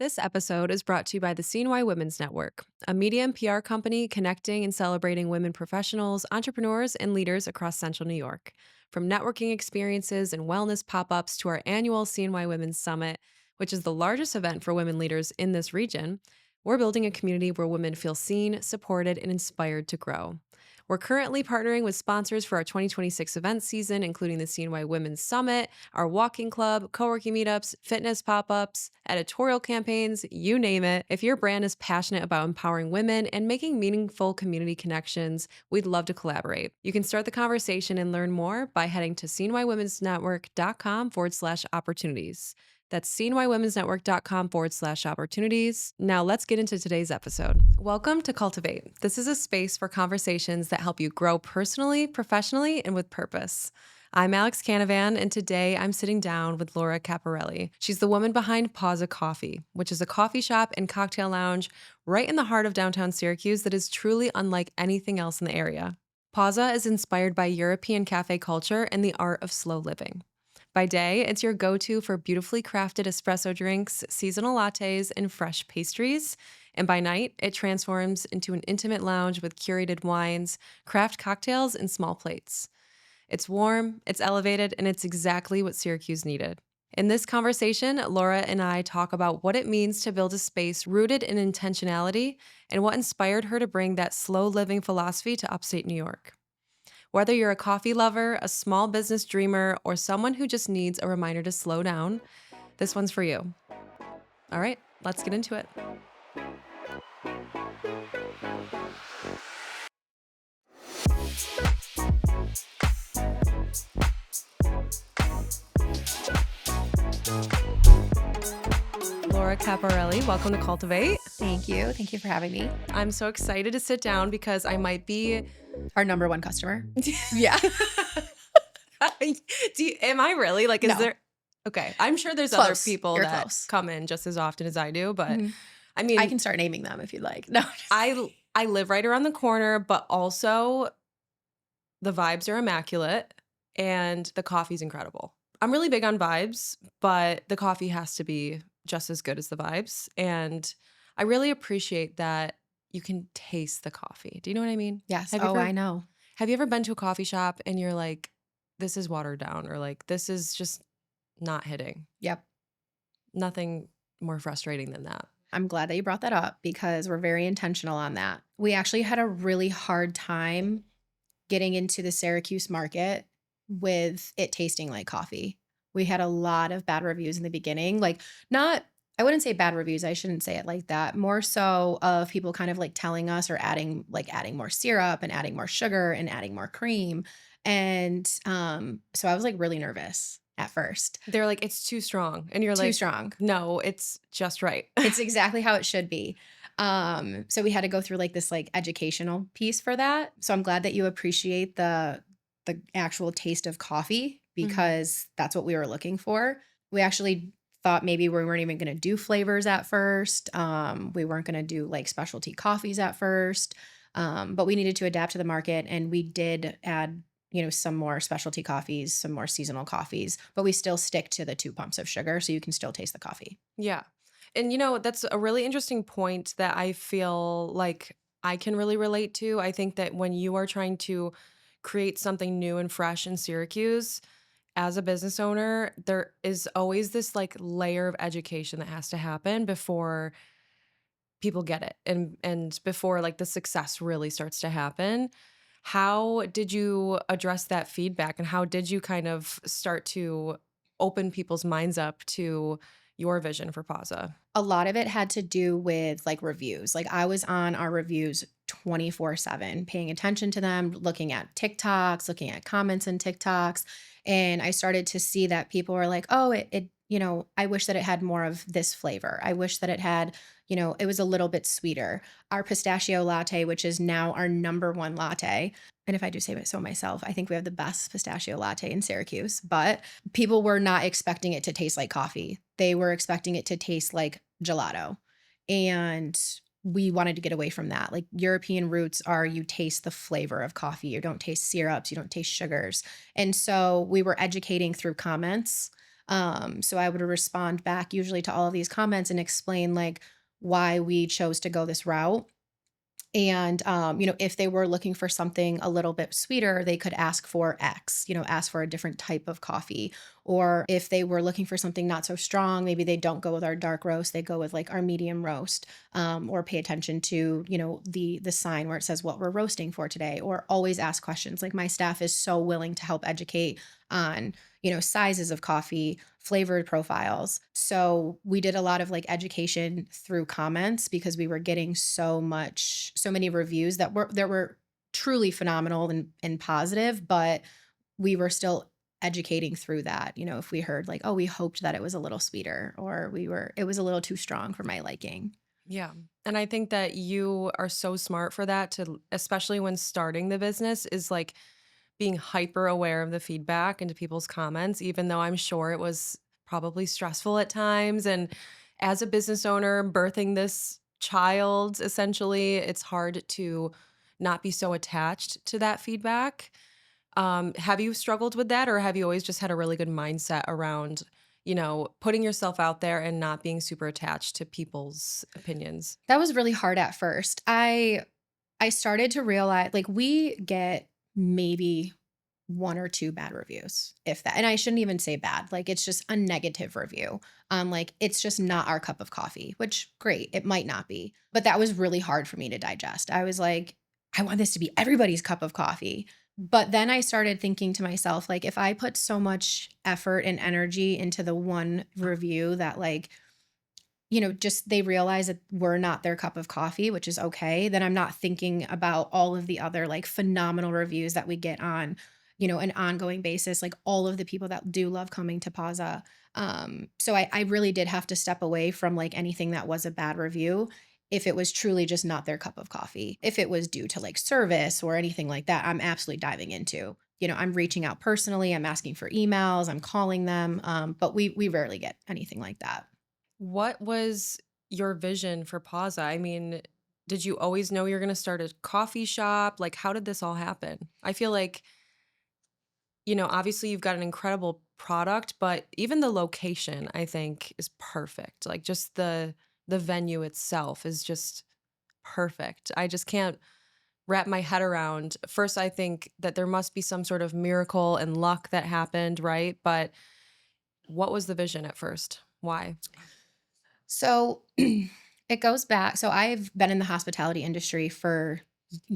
This episode is brought to you by the CNY Women's Network, a media and PR company connecting and celebrating women professionals, entrepreneurs, and leaders across Central New York. From networking experiences and wellness pop ups to our annual CNY Women's Summit, which is the largest event for women leaders in this region, we're building a community where women feel seen, supported, and inspired to grow. We're currently partnering with sponsors for our 2026 event season, including the CNY Women's Summit, our walking club, co-working meetups, fitness pop-ups, editorial campaigns, you name it. If your brand is passionate about empowering women and making meaningful community connections, we'd love to collaborate. You can start the conversation and learn more by heading to cnywomensnetwork.com/opportunities. That's cnywomensnetwork.com/opportunities. Now let's get into today's episode. Welcome to Cultivate. This is a space for conversations that help you grow personally, professionally, and with purpose. I'm Alex Canavan, and today I'm sitting down with Laura Capparelli. She's the woman behind Pausa Coffee, which is a coffee shop and cocktail lounge right in the heart of downtown Syracuse that is truly unlike anything else in the area. Pausa is inspired by European cafe culture and the art of slow living. By day, it's your go-to for beautifully crafted espresso drinks, seasonal lattes, and fresh pastries. And by night, it transforms into an intimate lounge with curated wines, craft cocktails, and small plates. It's warm, it's elevated, and it's exactly what Syracuse needed. In this conversation, Laura and I talk about what it means to build a space rooted in intentionality and what inspired her to bring that slow living philosophy to upstate New York. Whether you're a coffee lover, a small business dreamer, or someone who just needs a reminder to slow down, this one's for you. All right, let's get into it. Laura Capparelli, welcome to Cultivate. Thank you. Thank you for having me. I'm so excited to sit down because I might be Our number one customer. Yeah. Am I really? Like, is No. there? Okay, I'm sure there's Close. other people You're that close. come in just as often as I do, but Mhm. I mean, I can start naming them if you'd like. No. I live right around the corner, but also the vibes are immaculate and the coffee's incredible. I'm really big on vibes, but the coffee has to be just as good as the vibes. And I really appreciate that you can taste the coffee. Do you know what I mean? Yes. Have you Oh, ever I know. have you ever been to a coffee shop and you're like, this is watered down, or like, this is just not hitting? Yep. Nothing more frustrating than that. I'm glad that you brought that up because we're very intentional on that. We actually had a really hard time getting into the Syracuse market with it tasting like coffee. We had a lot of bad reviews in the beginning. I wouldn't say bad reviews. I shouldn't say it like that. More so of people kind of like telling us or adding more syrup and adding more sugar and adding more cream. And so I was like really nervous at first. They're like, it's too strong. And you're Too like, strong. no, it's just right. It's exactly how it should be. So we had to go through like this like educational piece for that. So I'm glad that you appreciate the actual taste of coffee because that's what we were looking for. We actually thought maybe we weren't even going to do flavors at first. We weren't going to do like specialty coffees at first. But we needed to adapt to the market, and we did add some more specialty coffees, some more seasonal coffees, but we still stick to the 2 pumps of sugar so you can still taste the coffee. Yeah. And that's a really interesting point that I feel like I can really relate to. I think that when you are trying to create something new and fresh in Syracuse, as a business owner, there is always this like layer of education that has to happen before people get it and before like the success really starts to happen. How did you address that feedback, and how did you kind of start to open people's minds up to your vision for Pausa? A lot of it had to do with like reviews. Like I was on our reviews 24/7, paying attention to them, looking at TikToks, looking at comments in TikToks. And I started to see that people were like, oh, I wish that it had more of this flavor. I wish that it had, it was a little bit sweeter. Our pistachio latte, which is now our number one latte. And if I do say so myself, I think we have the best pistachio latte in Syracuse, but people were not expecting it to taste like coffee. They were expecting it to taste like gelato. And we wanted to get away from that. Like European roots are you taste the flavor of coffee. You don't taste syrups. You don't taste sugars. And so we were educating through comments. So I would respond back usually to all of these comments and explain like why we chose to go this route. And, if they were looking for something a little bit sweeter, they could ask for X, ask for a different type of coffee. Or if they were looking for something not so strong, maybe they don't go with our dark roast, they go with like our medium roast, or pay attention to, the sign where it says what we're roasting for today, or always ask questions. Like my staff is so willing to help educate on, sizes of coffee, flavored profiles. So we did a lot of like education through comments because we were getting so many reviews that were truly phenomenal and positive, but we were still educating through that. If we heard like, oh, we hoped that it was a little sweeter, or it was a little too strong for my liking. Yeah. And I think that you are so smart for that especially when starting the business, is like being hyper aware of the feedback and to people's comments, even though I'm sure it was probably stressful at times. And as a business owner, birthing this child, essentially, it's hard to not be so attached to that feedback. Have you struggled with that, or have you always just had a really good mindset around, putting yourself out there and not being super attached to people's opinions? That was really hard at first. I started to realize like we get maybe one or two bad reviews, if that. And I shouldn't even say bad. Like it's just a negative review. Like it's just not our cup of coffee, which great, it might not be. But that was really hard for me to digest. I was like, I want this to be everybody's cup of coffee. But then I started thinking to myself, like, if I put so much effort and energy into the one review that like just they realize that we're not their cup of coffee, which is okay, then I'm not thinking about all of the other like phenomenal reviews that we get on, an ongoing basis, like all of the people that do love coming to Pausa. So I really did have to step away from like anything that was a bad review if it was truly just not their cup of coffee. If it was due to like service or anything like that, I'm absolutely diving into. I'm reaching out personally, I'm asking for emails, I'm calling them, but we rarely get anything like that. What was your vision for Pausa? I mean, did you always know you're going to start a coffee shop? Like, how did this all happen? I feel like, obviously you've got an incredible product, but even the location, I think, is perfect. Like, just the venue itself is just perfect. I just can't wrap my head around. First, I think that there must be some sort of miracle and luck that happened, right? But what was the vision at first? Why? So it goes back. So I've been in the hospitality industry for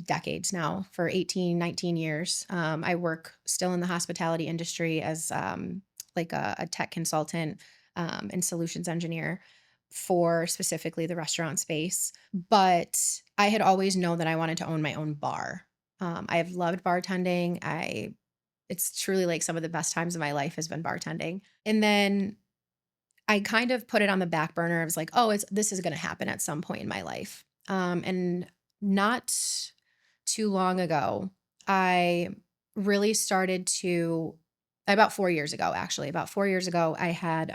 decades now, for 18, 19 years. I work still in the hospitality industry as like a tech consultant and solutions engineer for specifically the restaurant space. But I had always known that I wanted to own my own bar. I have loved bartending. It's truly like some of the best times of my life has been bartending. And then I kind of put it on the back burner. I was like, "Oh, this is gonna happen at some point in my life." And not too long ago, I really started to about 4 years ago, actually, about 4 years ago, I had,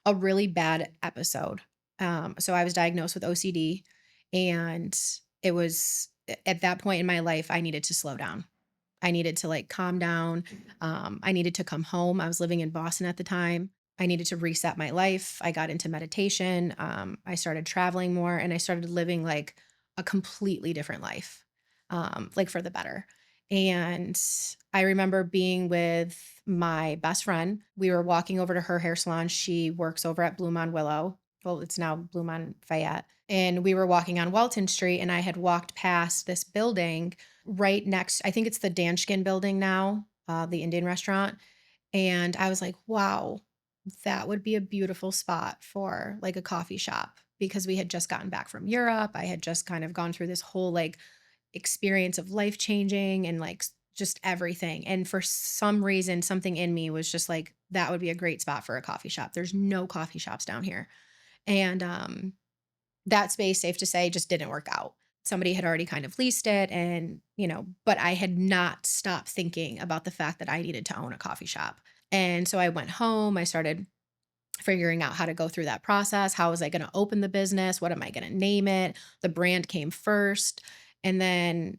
a really bad episode. So I was diagnosed with OCD, and it was at that point in my life, I needed to slow down. I needed to like calm down. I needed to come home. I was living in Boston at the time. I needed to reset my life. I got into meditation. I started traveling more, and I started living like a completely different life, like for the better. And I remember being with my best friend. We were walking over to her hair salon. She works over at Bloom on Willow. Well, it's now Bloom on Fayette. And we were walking on Welton Street, and I had walked past this building right next, I think it's the Danshkin building now, the Indian restaurant. And I was like, wow, that would be a beautiful spot for like a coffee shop because we had just gotten back from Europe. I had just kind of gone through this whole like experience of life changing and like just everything. And for some reason, something in me was just like, that would be a great spot for a coffee shop. There's no coffee shops down here. And that space, safe to say, just didn't work out. Somebody had already kind of leased it and, but I had not stopped thinking about the fact that I needed to own a coffee shop. And so I went home, I started figuring out how to go through that process. How was I going to open the business? What am I going to name it? The brand came first. And then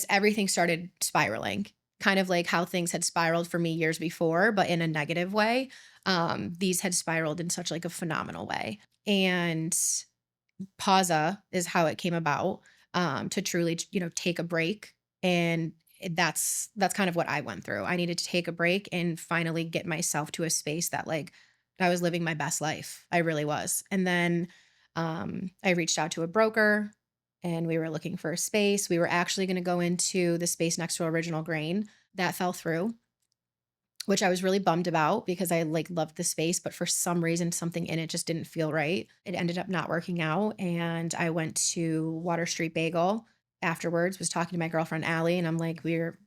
everything started spiraling. kind of like how things had spiraled for me years before, but in a negative way. These had spiraled in such like a phenomenal way. And Pausa is how it came about, to truly, take a break. And that's kind of what I went through. I needed to take a break and finally get myself to a space that like I was living my best life. I really was. And then I reached out to a broker and we were looking for a space. We were actually going to go into the space next to Original Grain. That fell through, which I was really bummed about because I like loved the space, but for some reason something in it just didn't feel right. It ended up not working out and I went to Water Street Bagel afterwards, was talking to my girlfriend Allie and I'm like we're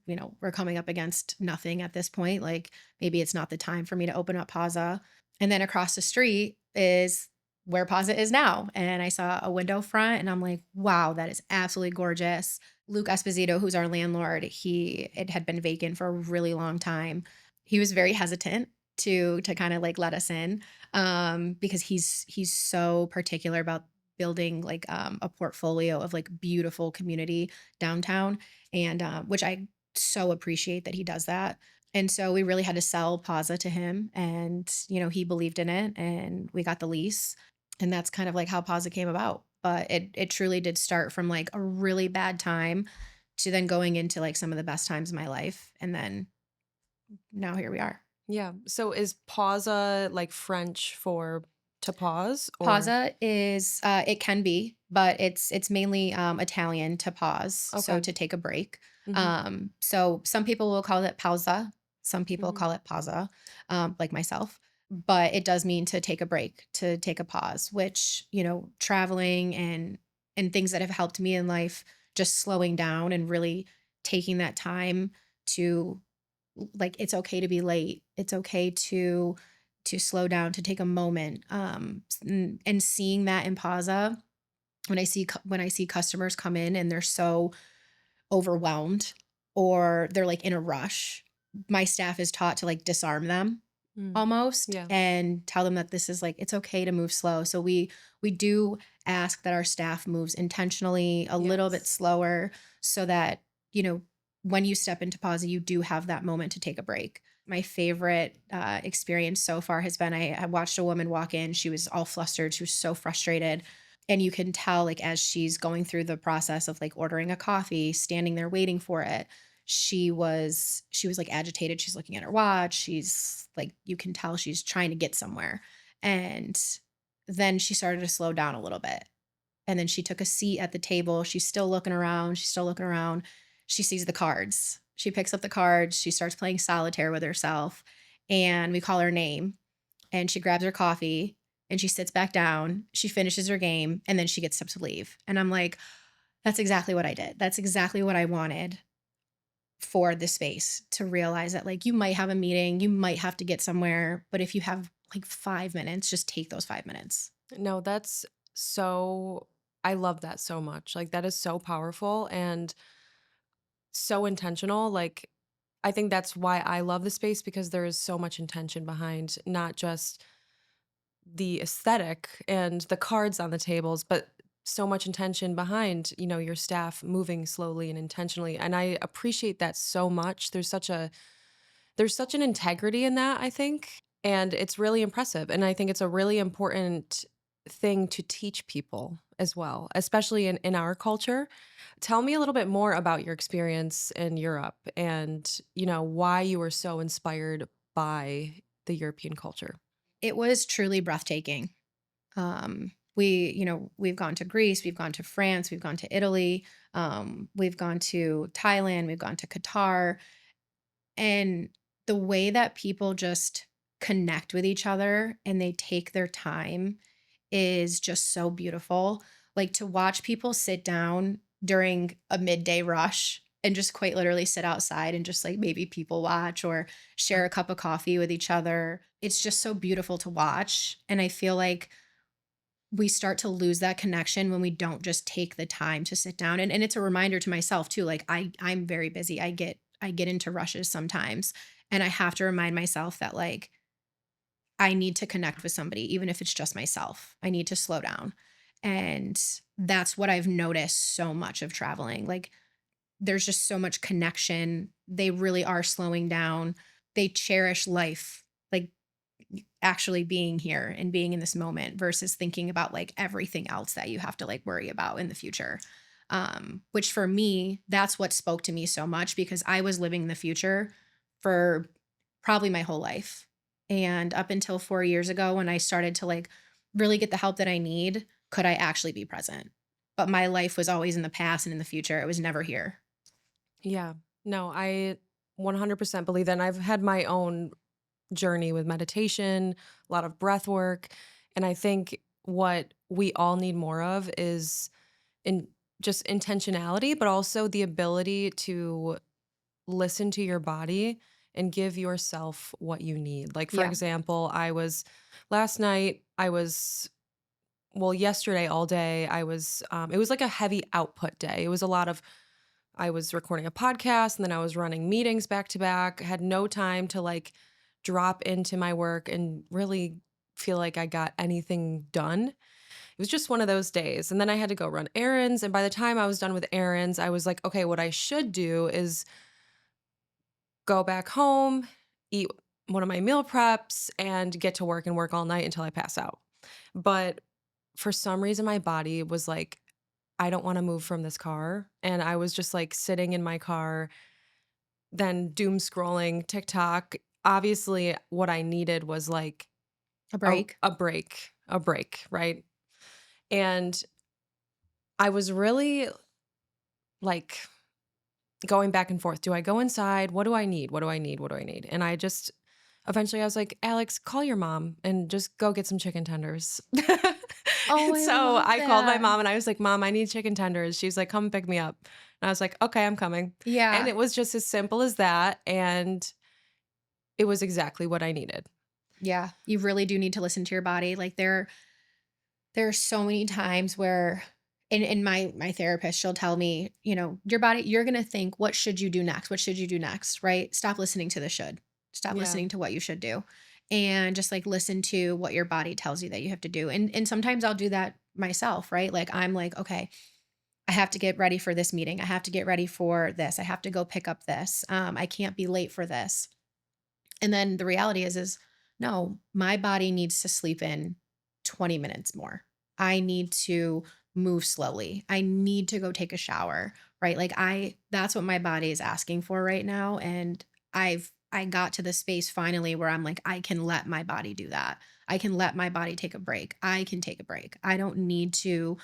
coming up against nothing at this point. Like maybe it's not the time for me to open up Pausa. And then across the street is where Pausa is now. And I saw a window front and I'm like, wow, that is absolutely gorgeous. Luke Esposito, who's our landlord, it had been vacant for a really long time. He was very hesitant to kind of like let us in, because he's so particular about building like a portfolio of like beautiful community downtown, and which I so appreciate that he does that. And so we really had to sell Plaza to him, and he believed in it, and we got the lease, and that's kind of like how Plaza came about. But it truly did start from like a really bad time to then going into like some of the best times of my life, and then now here we are. Yeah. So is pausa like French for to pause or Pausa is it can be, but it's mainly Italian to pause, so okay. to take a break. Mhm. So some people will call it pausa, some people Mhm. call it pausa, like myself. But it does mean to take a break, to take a pause, which traveling and things that have helped me in life, just slowing down and really taking that time to like it's okay to be late. It's okay to slow down, to take a moment. And seeing that in Pausa, when I see customers come in and they're so overwhelmed or they're like in a rush, my staff is taught to like disarm them Mm. almost Yeah. and tell them that this is like it's okay to move slow. So we do ask that our staff moves intentionally a little bit Yes. slower so that, you know, when you step into pause, you do have that moment to take a break. My favorite experience so far has been I watched a woman walk in. She was all flustered. She was so frustrated. And you can tell, like, as she's going through the process of like ordering a coffee, standing there waiting for it, she was like agitated. She's looking at her watch. She's like, you can tell she's trying to get somewhere. And then she started to slow down a little bit. And then she took a seat at the table. She's still looking around. She's still looking around. She sees the cards. She picks up the cards. She starts playing solitaire with herself. And we call her name. And she grabs her coffee and she sits back down. She finishes her game and then she gets up to leave. And I'm like, that's exactly what I did. That's exactly what I wanted for the space, to realize that like you might have a meeting, you might have to get somewhere, but if you have like 5 minutes, just take those 5 minutes. No, that's so I love that so much. Like that is so powerful and so intentional. Like I think that's why I love the space because there is so much intention behind not just the aesthetic and the cards on the tables, but so much intention behind, your staff moving slowly and intentionally. And I appreciate that so much. There's such an integrity in that, I think, and it's really impressive. And I think it's a really important thing to teach people as well, especially in our culture. Tell me a little bit more about your experience in Europe and, why you were so inspired by the European culture. It was truly breathtaking. We've gone to Greece, we've gone to France, we've gone to Italy, we've gone to Thailand, we've gone to Qatar, and the way that people just connect with each other and they take their time is just so beautiful. Like to watch people sit down during a midday rush and just quite literally sit outside and just like maybe people watch or share a cup of coffee with each other. It's just so beautiful to watch. And I feel like we start to lose that connection when we don't just take the time to sit down. And it's a reminder to myself too. Like I'm very busy. I get into rushes sometimes. And I have to remind myself that like I need to connect with somebody, even if it's just myself. I need to slow down. And that's what I've noticed so much of traveling. Like there's just so much connection. They really are slowing down. They cherish life, like actually being here and being in this moment versus thinking about like everything else that you have to like worry about in the future. Which for me, that's what spoke to me so much because I was living in the future for probably my whole life. And up until 4 years ago, when I started to like really get the help that I need, could I actually be present? But my life was always in the past and in the future. It was never here. Yeah. No, I 100% believe that. And I've had my own journey with meditation, a lot of breath work. And I think what we all need more of is in just intentionality, but also the ability to listen to your body and give yourself what you need. Like, for Yeah. example, last night, yesterday all day, it was like a heavy output day. It was a lot of, I was recording a podcast and then I was running meetings back to back, had no time to like drop into my work and really feel like I got anything done. It was just one of those days. And then I had to go run errands. And by the time I was done with errands, I was like, okay, what I should do is go back home, eat one of my meal preps, and get to work and work all night until I pass out. But for some reason, my body was like, I don't want to move from this car. And I was just like sitting in my car, then doom scrolling TikTok. Obviously, what I needed was like A break. a break, right? And I was really like going back and forth. Do I go inside? What do I need? What do I need? What do I need? And I just eventually I was like, Alex, call your mom and just go get some chicken tenders. Oh, And I so love I called my that. mom and I was like, Mom, I need chicken tenders. She's like, come pick me up. And I was like, okay, I'm coming. And Yeah. it was just as simple as that. And it was exactly what I needed. Yeah. You really do need to listen to your body. Like there are so many times where and my therapist, she'll tell me, your body, you're gonna think, what should you do next? What should you do next? Right? Stop listening to the should. Stop Yeah. listening to what you should do. And just like listen to what your body tells you that you have to do. And sometimes I'll do that myself, right? Like I'm like, okay, I have to get ready for this meeting. I have to get ready for this. I have to go pick up this. I can't be late for this. And then the reality is no, my body needs to sleep in 20 minutes more. I need to move slowly. I need to go take a shower, right? Like that's what my body is asking for right now. And I got to the space finally where I'm like, I can let my body do that. I can let my body take a break. I can take a break. I don't need to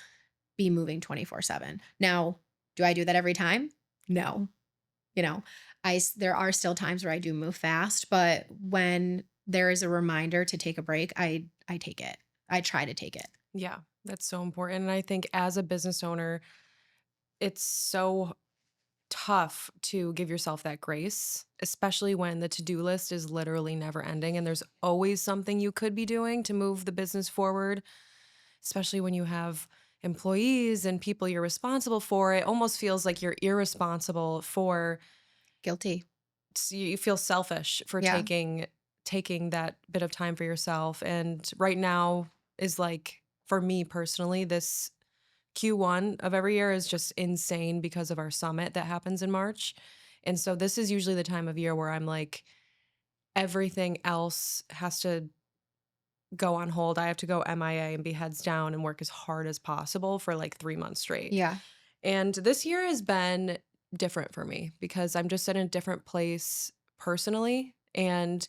be moving 24/7. Now, do I do that every time? No. You know, there are still times where I do move fast, but when there is a reminder to take a break, I take it. I try to take it. Yeah. That's so important. And I think as a business owner, it's so tough to give yourself that grace, especially when the to-do list is literally never ending and there's always something you could be doing to move the business forward, especially when you have employees and people you're responsible for. It almost feels like you're irresponsible for Guilty. you feel selfish for Yeah. taking that bit of time for yourself. And right now is like for me personally, this Q1 of every year is just insane because of our summit that happens in March. And so this is usually the time of year where I'm like, everything else has to go on hold. I have to go MIA and be heads down and work as hard as possible for like 3 months straight. Yeah. And this year has been different for me because I'm just in a different place personally. And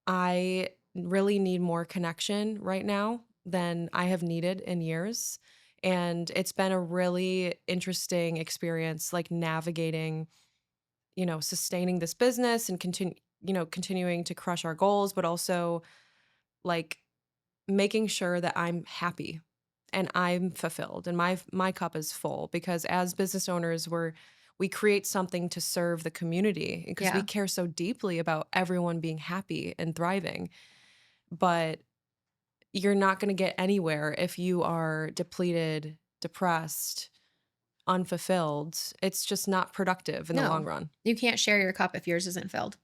I really need more connection right now than I have needed in years. And it's been a really interesting experience, like navigating, sustaining this business and continuing to crush our goals, but also like making sure that I'm happy and I'm fulfilled and my cup is full because as business owners we create something to serve the community because we Yeah. care so deeply about everyone being happy and thriving. But you're not going to get anywhere if you are depleted, depressed, unfulfilled. It's just not productive in the long No. run. You can't share your cup if yours isn't filled.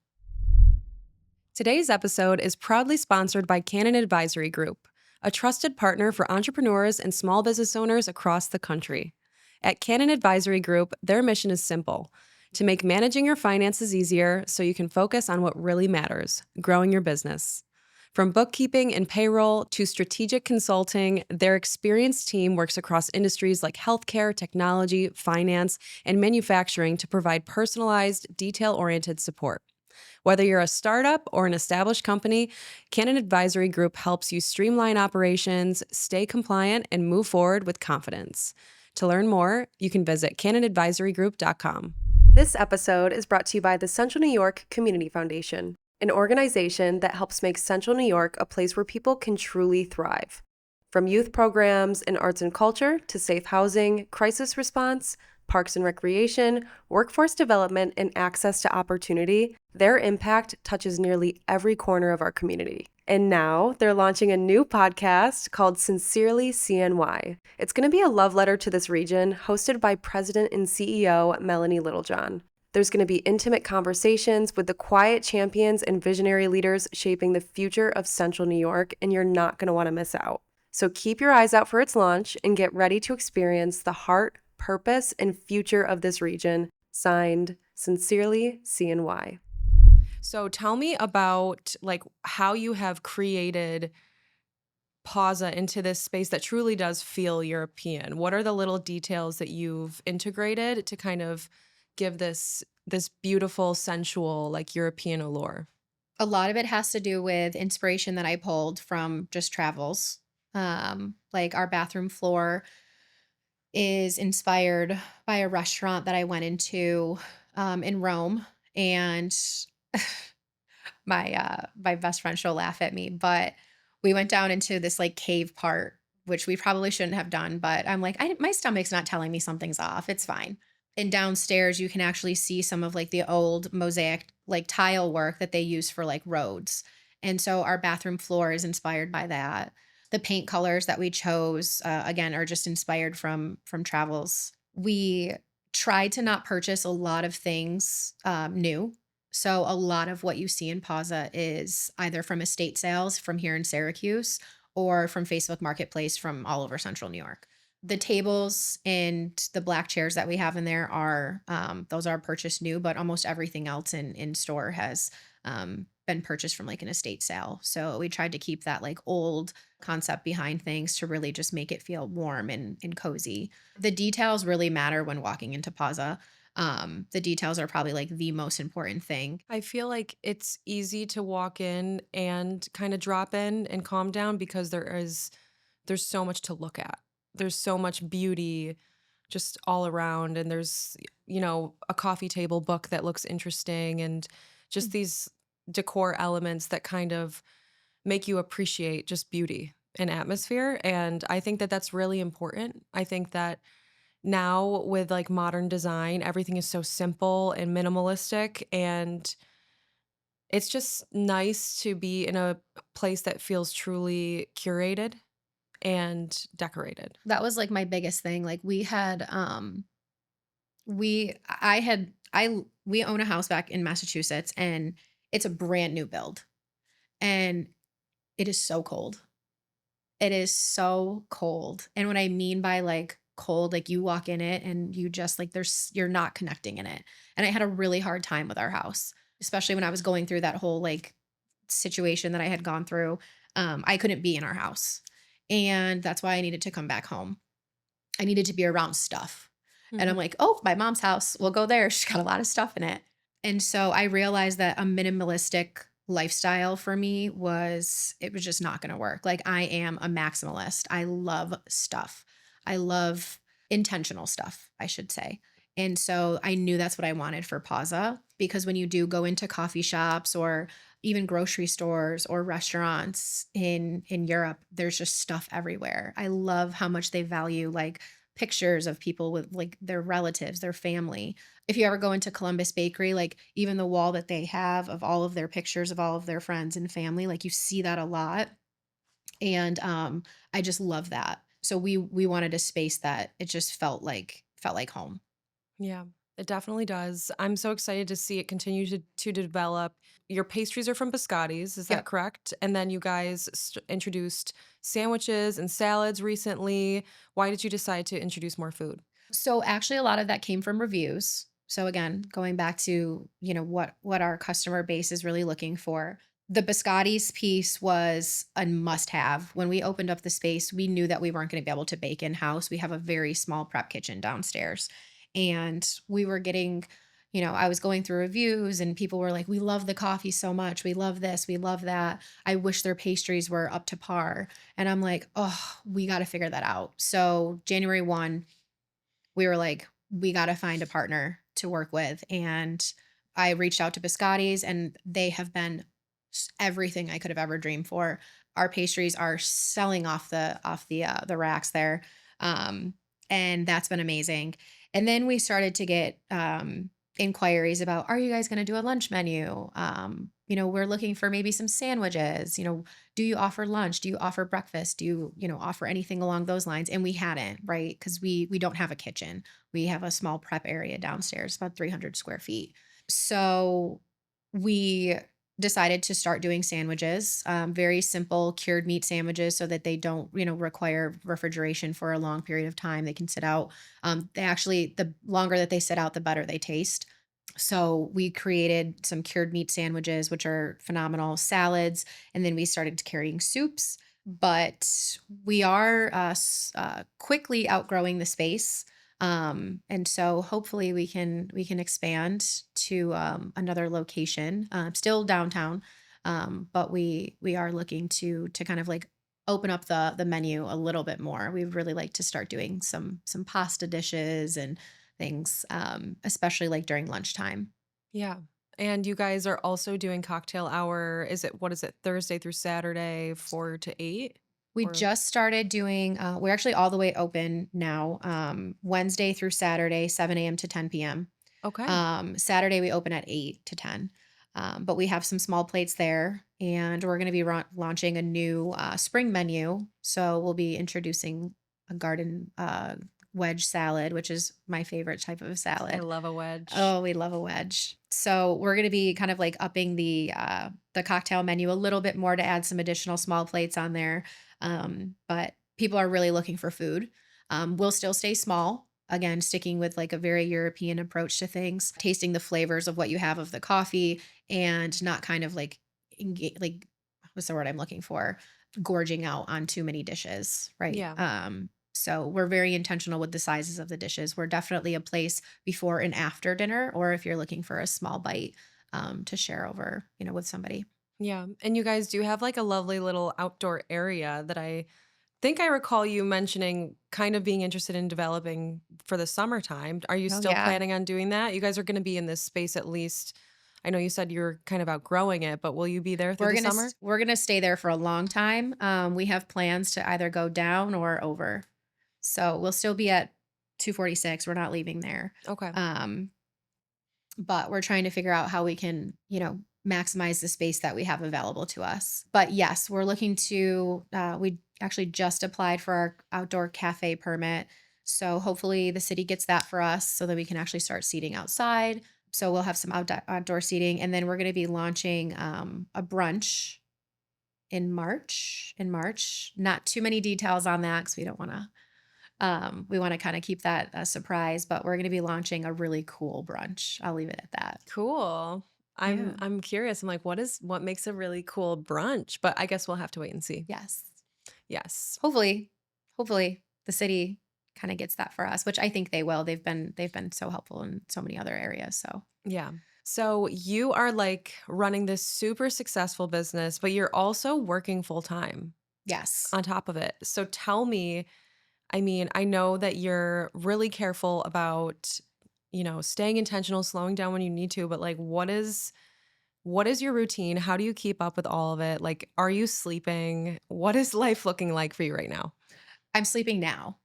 Today's episode is proudly sponsored by Canon Advisory Group, a trusted partner for entrepreneurs and small business owners across the country. At Canon Advisory Group, their mission is simple: to make managing your finances easier so you can focus on what really matters, growing your business. From bookkeeping and payroll to strategic consulting, their experienced team works across industries like healthcare, technology, finance, and manufacturing to provide personalized, detail-oriented support. Whether you're a startup or an established company, Canon Advisory Group helps you streamline operations, stay compliant, and move forward with confidence. To learn more, you can visit canonadvisorygroup.com. This episode is brought to you by the Central New York Community Foundation, an organization that helps make Central New York a place where people can truly thrive. From youth programs in arts and culture to safe housing, crisis response, parks and recreation, workforce development, and access to opportunity, their impact touches nearly every corner of our community. And now they're launching a new podcast called Sincerely CNY. It's going to be a love letter to this region, hosted by President and CEO Melanie Littlejohn. There's going to be intimate conversations with the quiet champions and visionary leaders shaping the future of Central New York, and you're not going to want to miss out. So keep your eyes out for its launch and get ready to experience the heart, purpose, and future of this region. Signed, Sincerely CNY. So tell me about how you have created Pausa into this space that truly does feel European. What are the little details that you've integrated to kind of give this beautiful, sensual, European allure? A lot of it has to do with inspiration that I pulled from just travels. Like our bathroom floor is inspired by a restaurant that I went into in Rome, and my best friend, she'll laugh at me, but we went down into this like cave part, which we probably shouldn't have done. But I'm like, my stomach's not telling me something's off. It's fine. And downstairs, you can actually see some of like the old mosaic like tile work that they use for like roads. And so our bathroom floor is inspired by that. The paint colors that we chose, again, are just inspired from travels. We tried to not purchase a lot of things new. So a lot of what you see in Pausa is either from estate sales from here in Syracuse or from Facebook Marketplace from all over Central New York. The tables and the black chairs that we have in there are those are purchased new, but almost everything else in store has been purchased from like an estate sale. So we tried to keep that like old concept behind things to really just make it feel warm and cozy. The details really matter when walking into Pausa. The details are probably like the most important thing. I feel like it's easy to walk in and kind of drop in and calm down because there's so much to look at. There's so much beauty just all around, and there's a coffee table book that looks interesting, and just these decor elements that kind of make you appreciate just beauty and atmosphere. And I think that that's really important. I think that now with like modern design, everything is so simple and minimalistic, and it's just nice to be in a place that feels truly curated and decorated. That was like my biggest thing. Like we had we I had I we own a house back in Massachusetts, and it's a brand new build, and it is so cold. It is so cold. And what I mean by like cold, like you walk in it and you just like you're not connecting in it. And I had a really hard time with our house, especially when I was going through that whole like situation that I had gone through. I couldn't be in our house. And that's why I needed to come back home. I needed to be around stuff. And I'm Mhm. like, oh, my mom's house, we'll go there. She's got a lot of stuff in it. And so I realized that a minimalistic lifestyle for me it was just not going to work. Like I am a maximalist. I love stuff. I love intentional stuff, I should say. And so I knew that's what I wanted for Pausa, because when you do go into coffee shops or even grocery stores or restaurants in Europe, there's just stuff everywhere. I love how much they value like pictures of people with like their relatives, their family. If you ever go into Columbus Bakery, like even the wall that they have of all of their pictures of all of their friends and family, like you see that a lot. And I just love that. So we wanted a space that it just felt like home. Yeah, it definitely does. I'm so excited to see it continue to develop. Your pastries are from Biscotti's, is that Yep. correct? And then you guys introduced sandwiches and salads recently. Why did you decide to introduce more food? So actually a lot of that came from reviews. So again, going back to, what our customer base is really looking for. The biscottis piece was a must have. When we opened up the space, we knew that we weren't going to be able to bake in house. We have a very small prep kitchen downstairs. And we were getting, I was going through reviews and people were like, we love the coffee so much. We love this. We love that. I wish their pastries were up to par. And I'm like, oh, we got to figure that out. So January 1, we were like, we got to find a partner to work with. And I reached out to Biscotti's and they have been everything I could have ever dreamed for. Our pastries are selling off the racks there. Um, and that's been amazing. And then we started to get inquiries about, are you guys going to do a lunch menu? We're looking for maybe some sandwiches. Do you offer lunch? Do you offer breakfast? Do you, offer anything along those lines? And we hadn't, right? Because we don't have a kitchen. We have a small prep area downstairs, about 300 square feet. So we decided to start doing sandwiches, very simple cured meat sandwiches so that they don't, require refrigeration for a long period of time. They can sit out. The longer that they sit out, the better they taste. So we created some cured meat sandwiches, which are phenomenal, salads, and then we started carrying soups. But we are quickly outgrowing the space, and so hopefully we can expand to another location, still downtown, but we are looking to kind of like open up the menu a little bit more. We'd really like to start doing some pasta dishes and things, especially like during lunchtime. Yeah. And you guys are also doing cocktail hour. What is it, Thursday through Saturday, 4 to 8? We Or, just started doing, we're actually all the way open now, Wednesday through Saturday, 7 a.m. to 10 p.m. okay. Saturday, we open at 8 to 10. But we have some small plates there, and we're going to be launching a new spring menu. So we'll be introducing a garden wedge salad, which is my favorite type of I salad. love a wedge. Oh, we love a wedge. So we're going to be kind of like upping the cocktail menu a little bit more to add some additional small plates on there. But people are really looking for food. We'll still stay small. Again, sticking with like a very European approach to things, tasting the flavors of what you have of the coffee, and not kind of like like what's the word I'm looking for? Gorging out on too many dishes, right? Yeah. So we're very intentional with the sizes of the dishes. We're definitely a place before and after dinner, or if you're looking for a small bite to share over, with somebody. Yeah. And you guys do have like a lovely little outdoor area that I think I recall you mentioning kind of being interested in developing for the summertime. Are you Oh still yeah. planning on doing that? You guys are going to be in this space at least. I know you said you're kind of outgrowing it, but will you be there through We're the gonna summer? s- we're gonna stay there for a long time. We have plans to either go down or over. So we'll still be at 246. We're not leaving there. Okay. Um, but we're trying to figure out how we can, maximize the space that we have available to us. But yes, we're looking to, we actually just applied for our outdoor cafe permit. So hopefully the city gets that for us so that we can actually start seating outside. So we'll have some outdoor seating. And then we're going to be launching a brunch in March. Not too many details on that because we want to kind of keep that a surprise, but we're going to be launching a really cool brunch. I'll leave it at that. Cool. I'm Yeah. I'm curious. I'm like, what makes a really cool brunch? But I guess we'll have to wait and see. Yes. Yes. Hopefully the city kind of gets that for us, which I think they will. They've been so helpful in so many other areas. So Yeah. So you are like running this super successful business, but you're also working full time yes. on top of it. So tell me, I mean, I know that you're really careful about, staying intentional, slowing down when you need to, but like what is your routine? How do you keep up with all of it? Like, are you sleeping? What is life looking like for you right now? I'm sleeping now.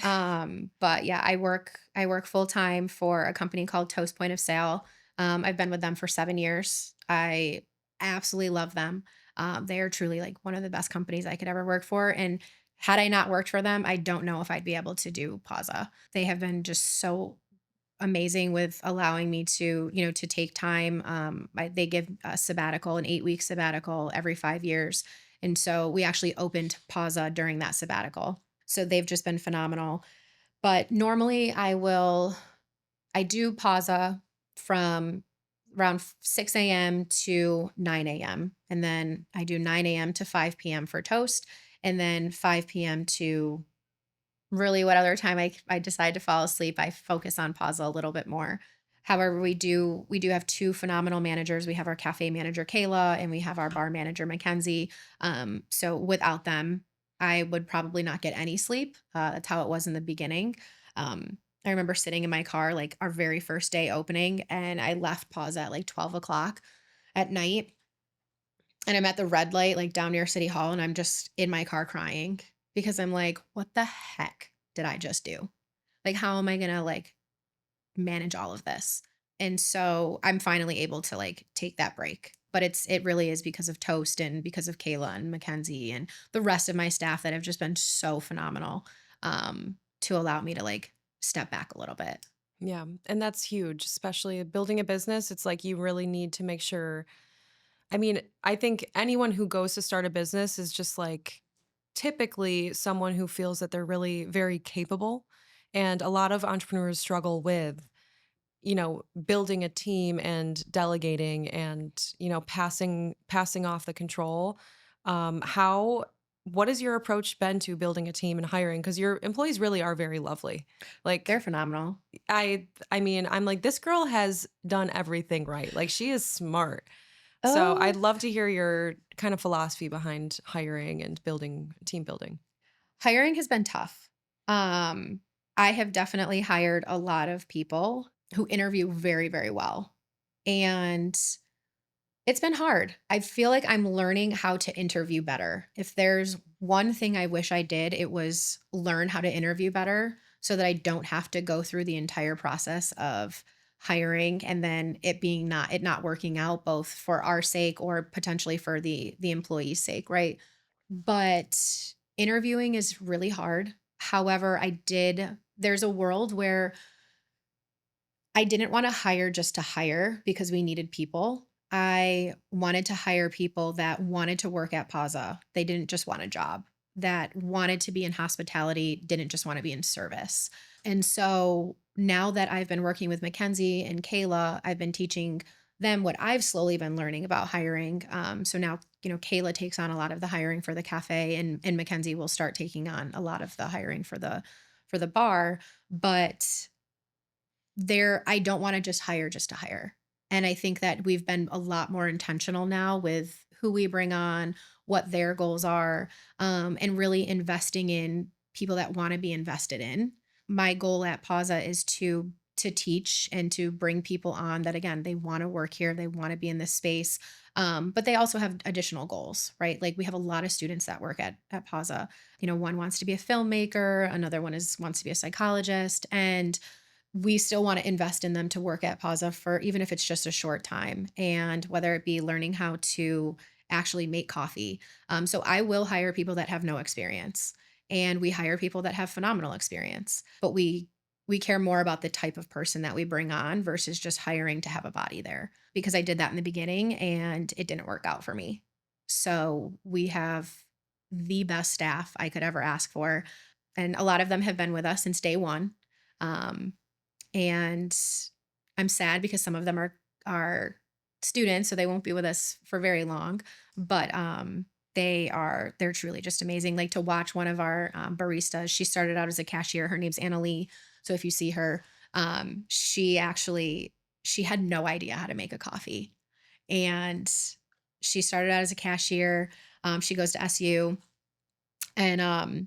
But yeah, I work full time for a company called Toast Point of Sale. I've been with them for 7 years. I absolutely love them. They are truly like one of the best companies I could ever work for. And had I not worked for them, I don't know if I'd be able to do Pausa. They have been just so amazing with allowing me to take time. They give a sabbatical, an 8 week sabbatical every 5 years. And so we actually opened Pausa during that sabbatical. So they've just been phenomenal. But normally I do pausa from around 6 a.m. to 9 a.m. And then I do 9 a.m. to 5 p.m. for toast. And then 5 p.m. to really what other time I decide to fall asleep, I focus on pausa a little bit more. However, we do have two phenomenal managers. We have our cafe manager Kayla and we have our bar manager Mackenzie. So without them, I would probably not get any sleep. That's how it was in the beginning. I remember sitting in my car like our very first day opening, and I left pause at like 12 o'clock at night, and I'm at the red light, like, down near City Hall, and I'm just in my car crying because I'm like, "What the heck did I just do? Like, how am I gonna, like, manage all of this?" And so, I'm finally able to, like, take that break. But it really is because of Toast and because of Kayla and Mackenzie and the rest of my staff that have just been so phenomenal, to allow me to, like, step back a little bit. Yeah, and that's huge, especially building a business. It's like you really need to make sure. I mean, I think anyone who goes to start a business is just like typically someone who feels that they're really very capable. And a lot of entrepreneurs struggle with, building a team and delegating and, passing off the control. How what has your approach been to building a team and hiring? Because your employees really are very lovely. They're Like phenomenal. I mean, I'm like, this girl has done everything right. Like she is smart. So Oh, I'd love to hear your kind of philosophy behind hiring and building team building. hiring has been tough. Um, I have definitely hired a lot of people who interview very, very well. And it's been hard. I feel like I'm learning how to interview better. If there's one thing I wish I did, it was learn how to interview better so that I don't have to go through the entire process of hiring and then it not working out both for our sake or potentially for the employee's sake, right? But interviewing is really hard. However, there's a world where I didn't want to hire just to hire because we needed people. I wanted to hire people that wanted to work at Pausa. They didn't just want a job, that wanted to be in hospitality, didn't just want to be in service. And so now that I've been working with Mackenzie and Kayla, I've been teaching them what I've slowly been learning about hiring. So now, Kayla takes on a lot of the hiring for the cafe, and Mackenzie will start taking on a lot of the hiring for the bar. But I don't wanna just to hire. And I think that we've been a lot more intentional now with who we bring on, what their goals are, and really investing in people that wanna be invested in. My goal at Pausa is to teach and to bring people on that, again, they wanna work here, they wanna be in this space, but they also have additional goals, right? Like, we have a lot of students that work at Pausa. One wants to be a filmmaker, another one wants to be a psychologist, and we still want to invest in them to work at Pausa for even if it's just a short time, and whether it be learning how to actually make coffee. So I will hire people that have no experience, and we hire people that have phenomenal experience. But we care more about the type of person that we bring on versus just hiring to have a body there. Because I did that in the beginning and it didn't work out for me. So we have the best staff I could ever ask for, and a lot of them have been with us since day one. Um, and I'm sad because some of them are students, so they won't be with us for very long, but, they're truly just amazing. Like, to watch one of our, baristas, she started out as a cashier, her name's Annalie, so if you see her, she had no idea how to make a coffee, and she started out as a cashier, she goes to SU, and,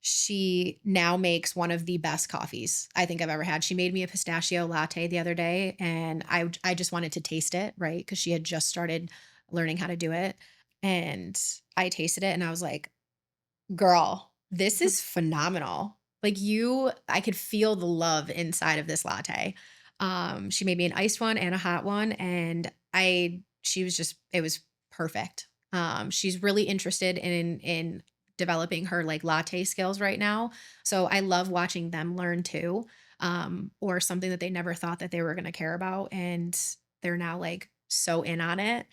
she now makes one of the best coffees I think I've ever had. She made me a pistachio latte the other day, and I just wanted to taste it, right? Because she had just started learning how to do it. And I tasted it and I was like, girl, this is phenomenal. Like, I could feel the love inside of this latte. She made me an iced one and a hot one, and she was just, it was perfect. She's really interested in developing her like latte skills right now. So I love watching them learn too. Or something that they never thought that they were going to care about, and they're now like so in on it.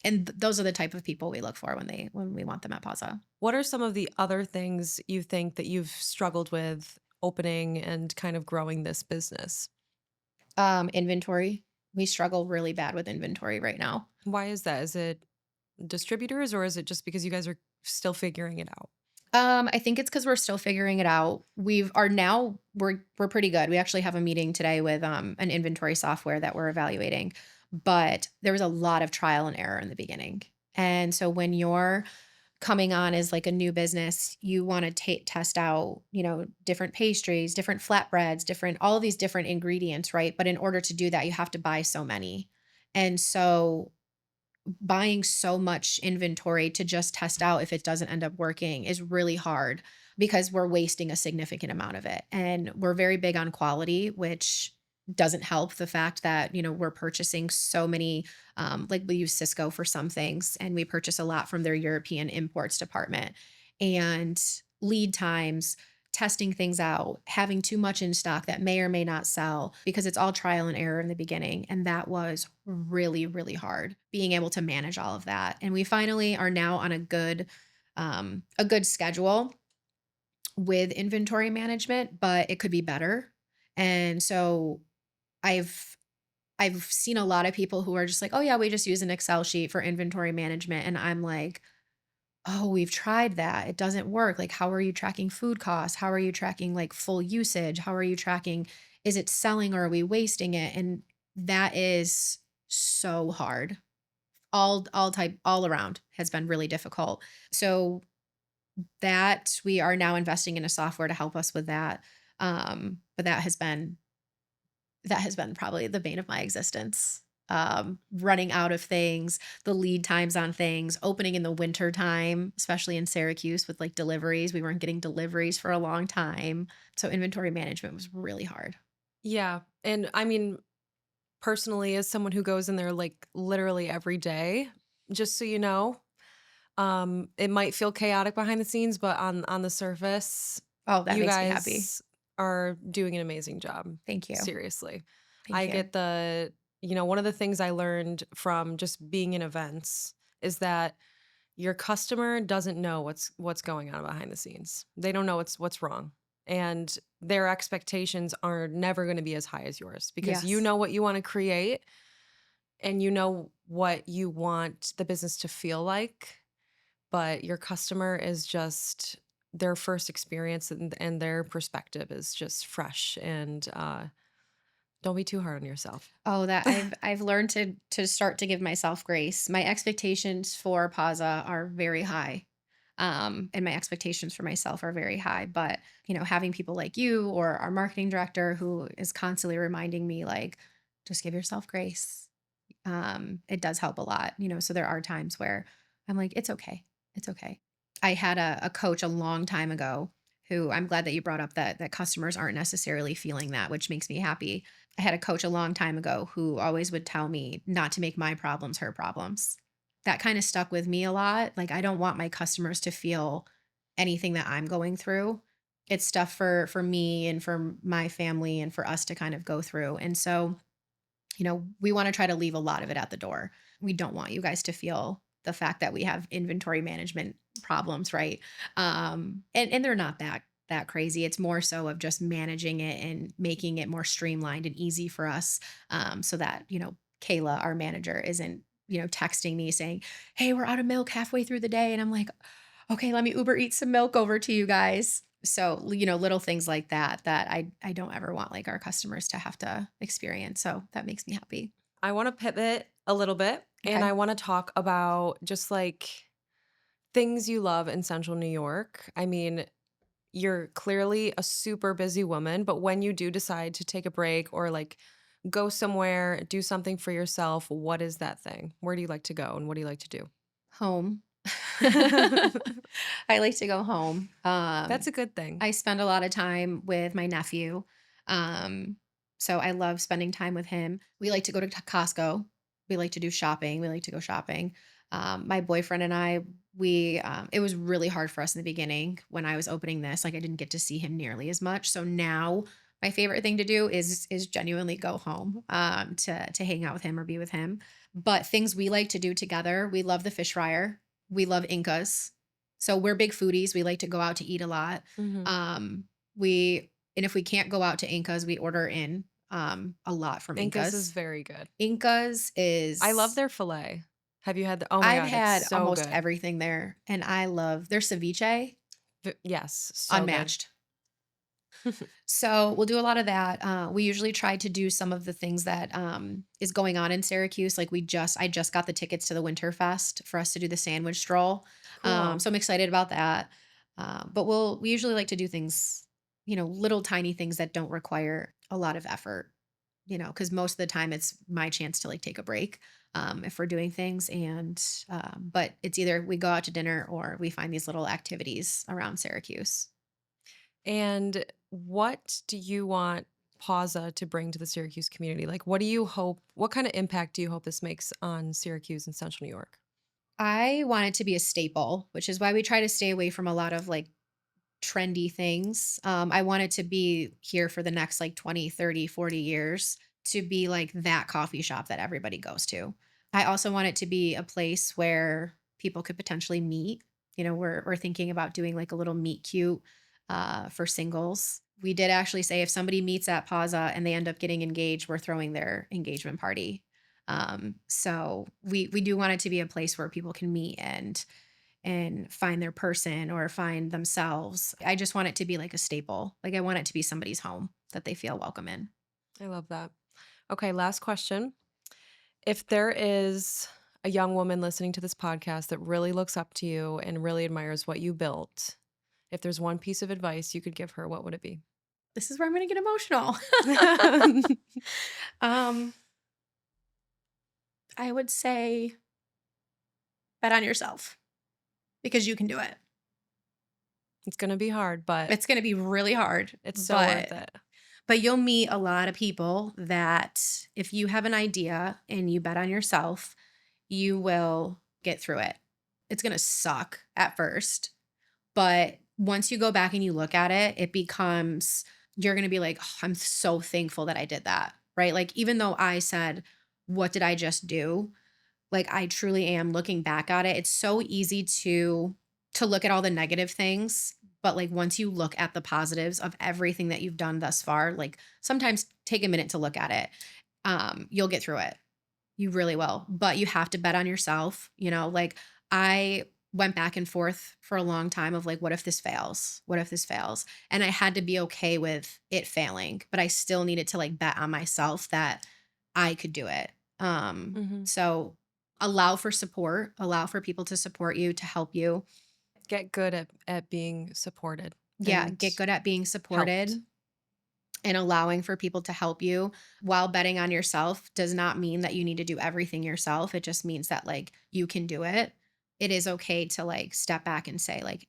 And those are the type of people we look for when we want them at Pausa. What are some of the other things you think that you've struggled with opening and kind of growing this business? Inventory. We struggle really bad with inventory right now. Why is that? Is it distributors or is it just because you guys are still figuring it out? I think it's because 'cause we're still figuring it out. We're pretty good. We actually have a meeting today with, an inventory software that we're evaluating, but there was a lot of trial and error in the beginning. And so when you're coming on as, like, a new business, you wanna test out, different pastries, different flatbreads, different all of these different ingredients, right? But in order to do that, you have to buy so many. And so buying so much inventory to just test out if it doesn't end up working is really hard because we're wasting a significant amount of it. And we're very big on quality, which doesn't help the fact that, we're purchasing so many, like we use Cisco for some things, and we purchase a lot from their European imports department. And lead times, testing things out, having too much in stock that may or may not sell because it's all trial and error in the beginning. And that was really, really hard being able to manage all of that. And we finally are now on a good schedule with inventory management, but it could be better. And so I've I've seen a lot of people who are just like, "Oh yeah, we just use an Excel sheet for inventory management." And I'm like, "Oh, we've tried that. It doesn't work. Like, how are you tracking food costs? How are you tracking like full usage? How are you tracking, is it selling or are we wasting it?" And that is so hard. All around has been really difficult. So that we are now investing in a software to help us with that. But that has been probably the bane of my existence. Running out of things, the lead times on things, opening in the winter time, especially in Syracuse with like deliveries. We weren't getting deliveries for a long time. So inventory management was really hard. Yeah. And I mean, personally, as someone who goes in there like literally every day, just so you know, it might feel chaotic behind the scenes, but on the surface, Oh, that you makes me happy. guys are doing an amazing job. Thank you. Seriously. I Thank you. get one of the things I learned from just being in events is that your customer doesn't know what's going on behind the scenes. They don't know what's wrong. And their expectations are never going to be as high as yours because you Yes. know what you want to create and you know what you want the business to feel like, but your customer is just their first experience and their perspective is just fresh and don't be too hard on yourself. Oh, that I've learned to start to give myself grace. My expectations for Pausa are very high. And my expectations for myself are very high. But, having people like you or our marketing director who is constantly reminding me, like, just give yourself grace. It does help a lot, so there are times where I'm like, it's okay. It's okay. I had a coach a long time ago who, I'm glad that you brought up that customers aren't necessarily feeling that, which makes me happy. I had a coach a long time ago who always would tell me not to make my problems her problems. That kind of stuck with me a lot. Like, I don't want my customers to feel anything that I'm going through. It's stuff for me and for my family and for us to kind of go through. And so, we want to try to leave a lot of it at the door. We don't want you guys to feel the fact that we have inventory management problems, right? And they're not that crazy. It's more so of just managing it and making it more streamlined and easy for us, so that Kayla, our manager, isn't texting me saying, "Hey, we're out of milk halfway through the day," and I'm like, "Okay, let me Uber eat some milk over to you guys." So, little things like that I don't ever want like our customers to have to experience. So that makes me happy. I want to pivot a little bit and Okay. I want to talk about just like things you love in Central New York. I mean, you're clearly a super busy woman, but when you do decide to take a break or like go somewhere, do something for yourself, what is that thing? Where do you like to go and what do you like to do? Home. I like to go home. That's a good thing. I spend a lot of time with my nephew. Um, so I love spending time with him. We like to go to Costco. We like to do shopping. We like to go shopping. My boyfriend and I, it was really hard for us in the beginning when I was opening this. Like, I didn't get to see him nearly as much. So now my favorite thing to do is genuinely go home, to hang out with him or be with him. But things we like to do together, we love the fish fryer. We love Incas. So we're big foodies. We like to go out to eat a lot. Mhm. Um, we And if we can't go out to Inca's, we order in a lot from Incas is Inca's. very good. Inca's I love is their filet. Have you had the oh my I've god, it's had so almost good. everything there, and I love their ceviche, Yes, so good. unmatched. So we'll do a lot of that. We usually try to do some of the things that is going on in Syracuse. Like I just got the tickets to the Winterfest for us to do the sandwich stroll. Cool. So I'm excited about that. But we usually like to do things, little tiny things that don't require a lot of effort. Because most of the time it's my chance to like take a break if we're doing things. And but it's either we go out to dinner or we find these little activities around Syracuse. And what do you want Pausa to bring to the Syracuse community? Like, what kind of impact do you hope this makes on Syracuse and Central New York? I want it to be a staple, which is why we try to stay away from a lot of like trendy things. I want it to be here for the next like 20, 30, 40 years to be like that coffee shop that everybody goes to. I also want it to be a place where people could potentially meet. We're thinking about doing like a little meet cute for singles. We did actually say if somebody meets at Pausa and they end up getting engaged, we're throwing their engagement party. So we do want it to be a place where people can meet and find their person or find themselves. I just want it to be like a staple. Like I want it to be somebody's home that they feel welcome in. I love that. Okay, last question. If there is a young woman listening to this podcast that really looks up to you and really admires what you built, if there's one piece of advice you could give her, what would it be? This is where I'm going to get emotional. um, I would say bet on yourself because you can do it. It's going to be hard, but It's going to be really hard, it's so worth it. but you'll meet a lot of people that if you have an idea and you bet on yourself, you will get through it. It's going to suck at first, but once you go back and you look at it, you're going to be like, oh, I'm so thankful that I did that. Right. Like, even though I said, what did I just do? Like, I truly am looking back at it. It's so easy to look at all the negative things. But like once you look at the positives of everything that you've done thus far, like sometimes take a minute to look at it. You'll get through it. You really will. But you have to bet on yourself. Like I went back and forth for a long time of like, what if this fails? What if this fails? And I had to be okay with it failing, but I still needed to like bet on myself that I could do it. So allow for support, allow for people to support you, to help you. Get good at being supported. Yeah, And get good at being supported helped. and allowing for people to help you while betting on yourself does not mean that you need to do everything yourself. It just means that like you can do it. It is okay to like step back and say like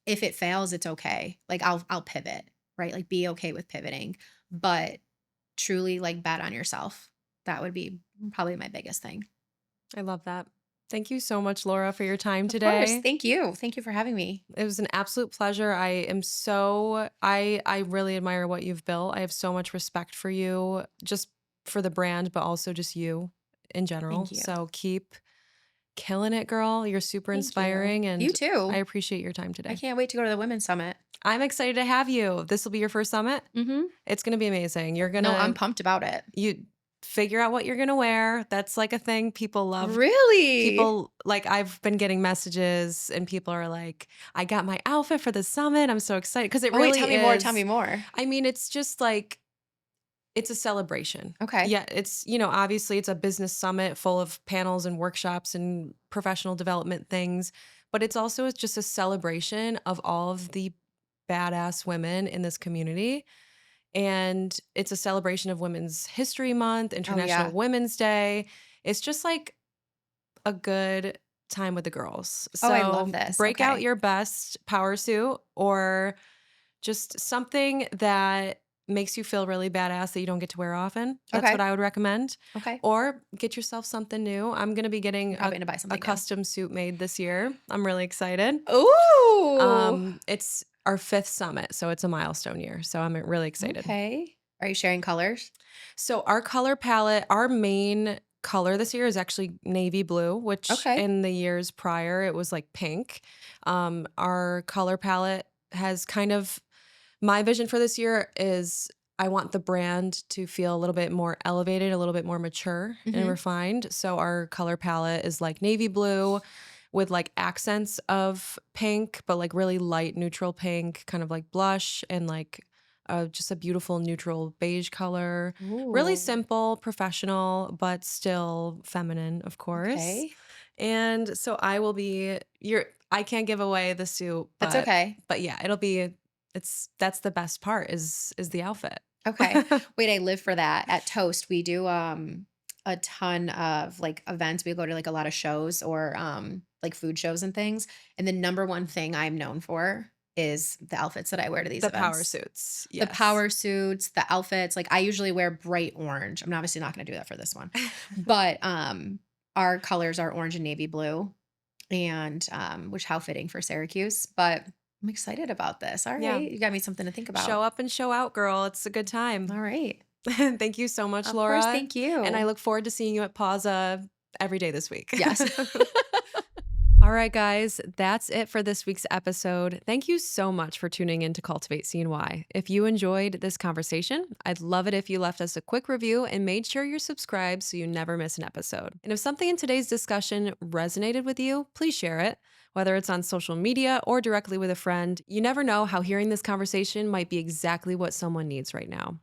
if it fails, it's okay. Like I'll pivot, right? Like be okay with pivoting, but truly like bet on yourself. That would be probably my biggest thing. I love that. Thank you so much, Laura, for your time Of course. today. Thank you. Thank you for having me. It was an absolute pleasure. I really admire what you've built. I have so much respect for you, just for the brand, but also just you in general. Thank you. So keep killing it, girl. You're super Thank you. inspiring, You and I too. appreciate your time I today. can't wait to go to the Women's Summit. I'm excited to have you. This will be your first summit. Mm-hmm. It's going to be amazing. No, I'm pumped about it. You figure out what you're going to wear. That's like a thing people love. Really? People, like, I've been getting messages and people are like, I got my outfit for the summit. I'm so excited because it Oh, really wait, tell me is. more. Tell me more. I mean, it's just like, it's a celebration. Okay. Yeah, it's, obviously it's a business summit full of panels and workshops and professional development things, but it's just a celebration of all of the badass women in this community. And it's a celebration of Women's History Month, Oh, International yeah. Women's Day. It's just like a good time with the girls. Oh, I So love this. break out Okay. your best power suit or just something that makes you feel really badass that you don't get to wear often. That's Okay. what I would recommend. Okay. Or get yourself something new. I'm going to be getting I'm probably gonna buy a something new. custom suit made this year. I'm really excited. Ooh. It's our 5th summit, so it's a milestone year. So I'm really excited. Okay. Are you sharing colors? So our color palette, our main color this year is actually navy blue, which Okay. in the years prior it was like pink. Our color palette has kind of My vision for this year is I want the brand to feel a little bit more elevated, a little bit more mature and Mhm. refined. So our color palette is like navy blue with like accents of pink, but like really light neutral pink, kind of like blush and like just a beautiful neutral beige color. Really Ooh, simple, professional, but still feminine, of course. okay. And so I will be your I can't give away the suit, That's but okay. yeah, it'll be that's the best part is the outfit. Okay. Wait, I live for that. At Toast, we do, a ton of, like, events. We go to, like, a lot of shows or, like, food shows and things, and the number one thing I'm known for is the outfits that I wear to these The power events. suits, The yes. power suits, the outfits, like, I usually wear bright orange. I'm obviously not gonna do that for this one, but, our colors are orange and navy blue, and, which how fitting for Syracuse, but I'm excited about this. Yeah. Alright, you got me something to think Show about. up and show out, girl. It's a good time. Alright. Thank you so much, Of course, Laura, thank and I you. look forward to seeing you at Pausa every day this week. Yes. All right, guys, that's it for this week's episode. Thank you so much for tuning in to Cultivate CNY. If you enjoyed this conversation, I'd love it if you left us a quick review and made sure you're subscribed so you never miss an episode. And if something in today's discussion resonated with you, please share it. Whether it's on social media or directly with a friend, you never know how hearing this conversation might be exactly what someone needs right now.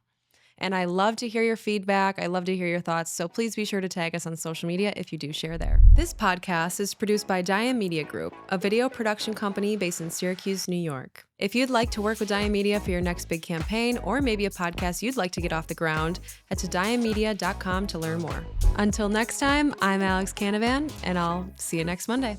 And I love to hear your feedback. I love to hear your thoughts. So please be sure to tag us on social media if you do share there. This podcast is produced by Diam Media Group, a video production company based in Syracuse, New York. If you'd like to work with Diam Media for your next big campaign or maybe a podcast you'd like to get off the ground, head to diammedia.com to learn more. Until next time, I'm Alex Canavan, and I'll see you next Monday.